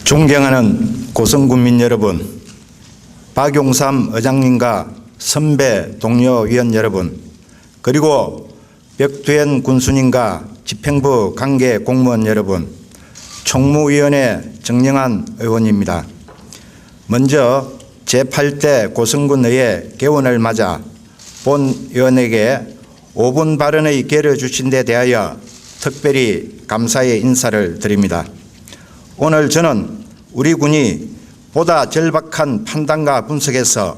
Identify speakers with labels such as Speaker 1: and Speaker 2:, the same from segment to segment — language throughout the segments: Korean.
Speaker 1: 존경하는 고성군민 여러분, 박용삼 의장님과 선배 동료 위원 여러분, 그리고 벽두현 군수님과 집행부 관계 공무원 여러분, 총무위원회 정영한 의원입니다. 먼저 제8대 고성군의회 개원을 맞아 본 의원에게 5분 발언의 기회를 주신 데 대하여 특별히 감사의 인사를 드립니다. 오늘 저는 우리 군이 보다 절박한 판단과 분석에서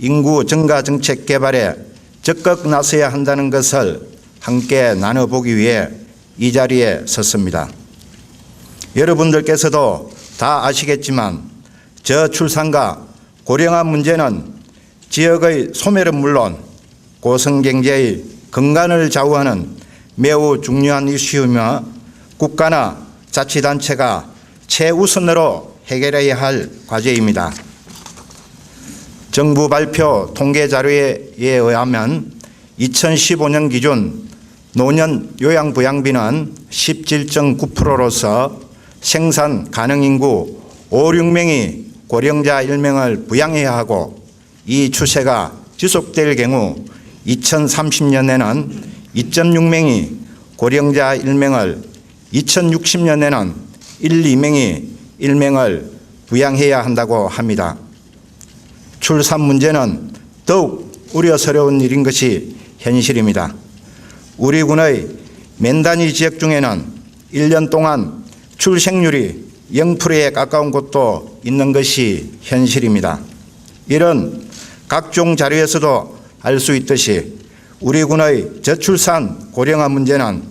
Speaker 1: 인구 증가 정책 개발에 적극 나서야 한다는 것을 함께 나눠보기 위해 이 자리에 섰습니다. 여러분들께서도 다 아시겠지만 저출산과 고령화 문제는 지역의 소멸은 물론 고성경제의 근간을 좌우하는 매우 중요한 이슈이며 국가나 자치단체가 최우선으로 해결해야 할 과제입니다. 정부 발표 통계 자료에 의하면 2015년 기준 노년 요양부양비는 17.9%로서 생산 가능 인구 5, 6명이 고령자 1명을 부양해야 하고, 이 추세가 지속될 경우 2030년에는 2.6명이 고령자 1명을, 2060년에는 1, 2명이 1명을 부양해야 한다고 합니다. 출산 문제는 더욱 우려스러운 일인 것이 현실입니다. 우리 군의 맨단위 지역 중에는 1년 동안 출생률이 0%에 가까운 곳도 있는 것이 현실입니다. 이런 각종 자료에서도 알 수 있듯이 우리 군의 저출산 고령화 문제는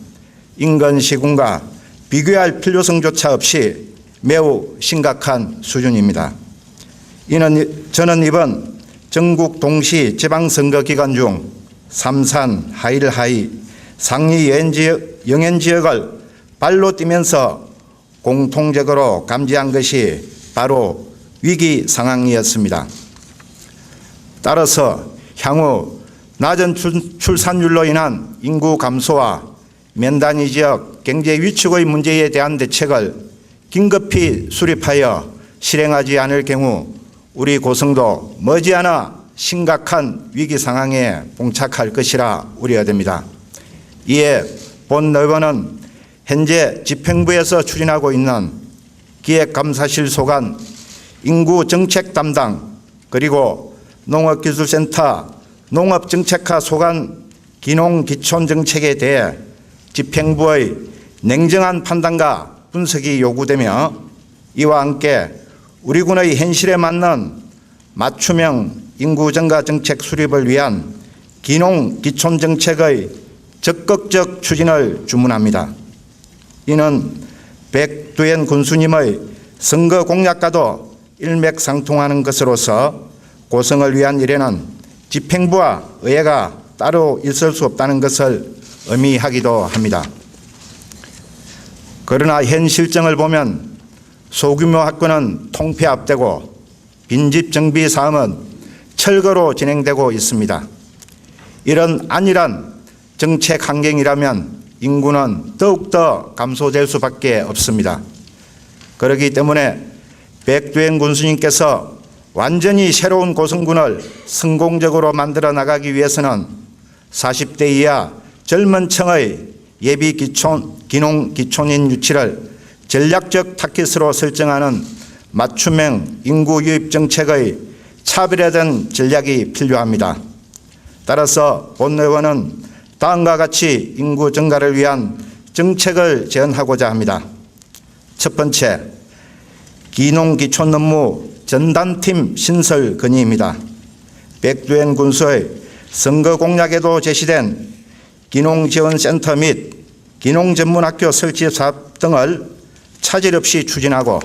Speaker 1: 인근 시군과 비교할 필요성조차 없이 매우 심각한 수준입니다. 저는 이번 전국 동시 지방선거 기간 중 삼산, 하일하이, 상리 영행 지역을 발로 뛰면서 공통적으로 감지한 것이 바로 위기 상황이었습니다. 따라서 향후 낮은 출산율로 인한 인구 감소와 맨단위 지역 경제 위축의 문제에 대한 대책을 긴급히 수립하여 실행하지 않을 경우 우리 고성도 머지않아 심각한 위기 상황에 봉착할 것이라 우려됩니다. 이에 본 의원은 현재 집행부에서 추진하고 있는 기획감사실 소관 인구정책 담당, 그리고 농업기술센터 농업정책과 소관 기농기촌정책에 대해 집행부의 냉정한 판단과 분석이 요구되며, 이와 함께 우리 군의 현실에 맞는 맞춤형 인구 증가 정책 수립을 위한 기농기촌정책의 적극적 추진을 주문합니다. 이는 백두현 군수님의 선거 공약과도 일맥상통하는 것으로서 고성을 위한 일에는 집행부와 의회가 따로 있을 수 없다는 것을 의미하기도 합니다. 그러나 현 실정을 보면 소규모 학군은 통폐 앞되고 빈집 정비 사업은 철거로 진행되고 있습니다. 이런 안일한 정책 환경이라면 인구는 더욱더 감소될 수밖에 없습니다. 그렇기 때문에 백두현 군수님께서 완전히 새로운 고성군을 성공적으로 만들어 나가기 위해서는 40대 이하 젊은 층의 예비 기농 기촌인 유치를 전략적 타깃으로 설정하는 맞춤형 인구 유입 정책의 차별화된 전략이 필요합니다. 따라서 본 의원은 다음과 같이 인구 증가를 위한 정책을 제안하고자 합니다. 첫 번째, 기농기촌 업무 전담팀 신설 건의입니다. 백두현 군수의 선거 공약에도 제시된 기농지원센터 및 기농전문학교 설치 사업 등을 차질 없이 추진하고,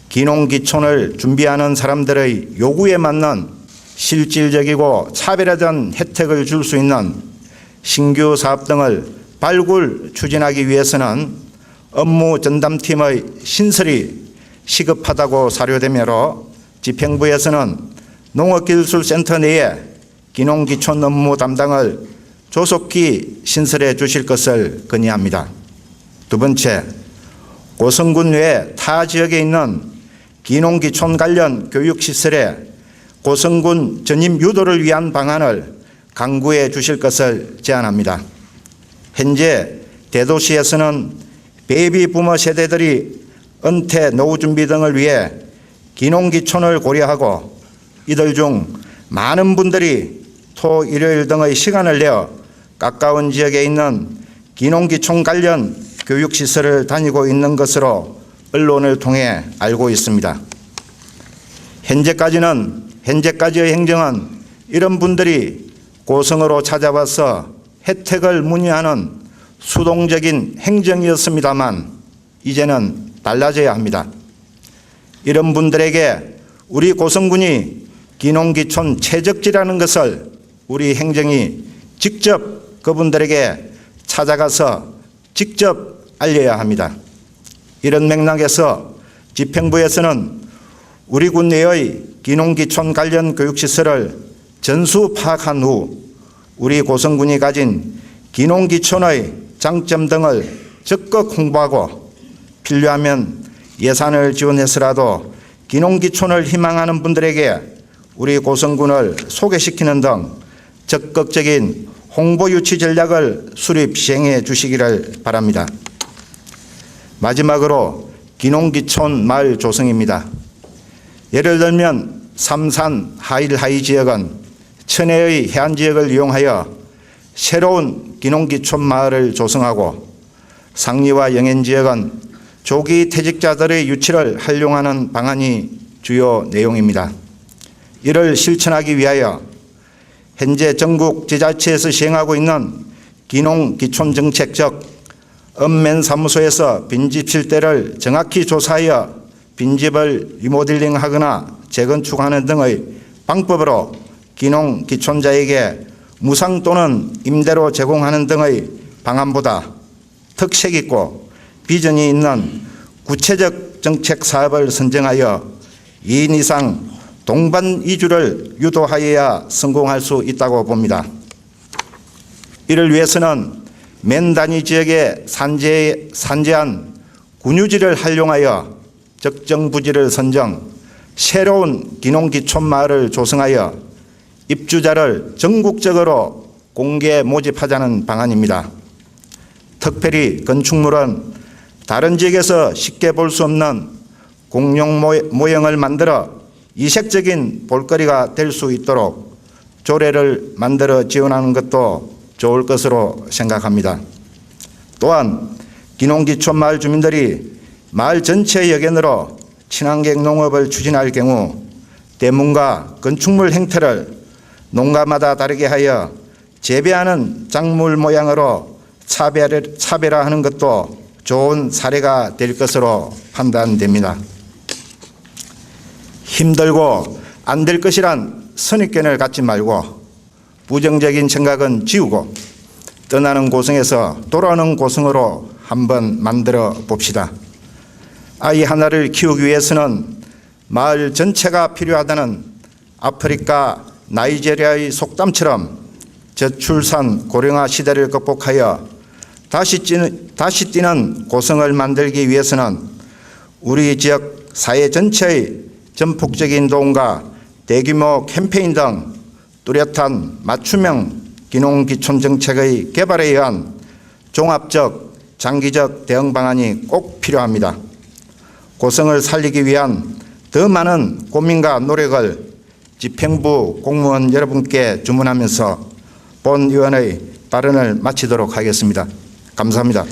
Speaker 1: 기농기촌을 준비하는 사람들의 요구에 맞는 실질적이고 차별화된 혜택을 줄 수 있는 신규 사업 등을 발굴 추진하기 위해서는 업무 전담팀의 신설이 시급하다고 사료되므로 집행부에서는 농업기술센터 내에 기농기촌 업무 담당을 조속히 신설해 주실 것을 건의합니다. 두 번째, 고성군 외 타 지역에 있는 기농기촌 관련 교육시설에 고성군 전입 유도를 위한 방안을 강구해 주실 것을 제안합니다. 현재 대도시에서는 베이비 부머 세대들이 은퇴, 노후 준비 등을 위해 기농기촌을 고려하고 이들 중 많은 분들이 토, 일요일 등의 시간을 내어 가까운 지역에 있는 기농기촌 관련 교육시설을 다니고 있는 것으로 언론을 통해 알고 있습니다. 현재까지의 행정은 이런 분들이 고성으로 찾아와서 혜택을 문의하는 수동적인 행정이었습니다만 이제는 달라져야 합니다. 이런 분들에게 우리 고성군이 기농기촌 최적지라는 것을 우리 행정이 직접 그분들에게 찾아가서 직접 알려야 합니다. 이런 맥락에서 집행부에서는 우리 군 내의 기농기촌 관련 교육시설을 전수 파악한 후 우리 고성군이 가진 기농기촌의 장점 등을 적극 홍보하고 필요하면 예산을 지원해서라도 기농기촌을 희망하는 분들에게 우리 고성군을 소개시키는 등 적극적인 홍보 유치 전략을 수립 시행해 주시기를 바랍니다. 마지막으로 기농기촌 마을 조성입니다. 예를 들면 삼산 하일하이 지역은 천혜의 해안 지역을 이용하여 새로운 기농기촌 마을을 조성하고 상리와 영행 지역은 조기 퇴직자들의 유치를 활용하는 방안이 주요 내용입니다. 이를 실천하기 위하여 현재 전국 지자체에서 시행하고 있는 기농기촌 정책 즉 읍면사무소에서 빈집 실태를 정확히 조사하여 빈집을 리모델링하거나 재건축하는 등의 방법으로 기농기촌자에게 무상 또는 임대로 제공하는 등의 방안보다 특색 있고 비전이 있는 구체적 정책 사업을 선정하여 2인 이상 동반 이주를 유도하여야 성공할 수 있다고 봅니다. 이를 위해서는 맨 단위 지역에 산재한 군유지를 활용하여 적정 부지를 선정, 새로운 기농기촌 마을을 조성하여 입주자를 전국적으로 공개 모집하자는 방안입니다. 특별히 건축물은 다른 지역에서 쉽게 볼 수 없는 공룡 모형을 만들어 이색적인 볼거리가 될 수 있도록 조례를 만들어 지원하는 것도 좋을 것으로 생각합니다. 또한 기농기촌 마을 주민들이 마을 전체의 여견으로 친환경 농업을 추진할 경우 대문과 건축물 형태를 농가마다 다르게 하여 재배하는 작물 모양으로 차별화하는 것도 좋은 사례가 될 것으로 판단됩니다. 힘들고 안 될 것이란 선입견을 갖지 말고 부정적인 생각은 지우고 떠나는 고성에서 돌아오는 고성으로 한번 만들어 봅시다. 아이 하나를 키우기 위해서는 마을 전체가 필요하다는 아프리카 나이제리아의 속담처럼 저출산 고령화 시대를 극복하여 다시 뛰는 고성을 만들기 위해서는 우리 지역 사회 전체의 전폭적인 도움과 대규모 캠페인 등 뚜렷한 맞춤형 기농기촌 정책의 개발에 의한 종합적 장기적 대응 방안이 꼭 필요합니다. 고성을 살리기 위한 더 많은 고민과 노력을 집행부 공무원 여러분께 주문하면서 본 의원의 발언을 마치도록 하겠습니다. 감사합니다.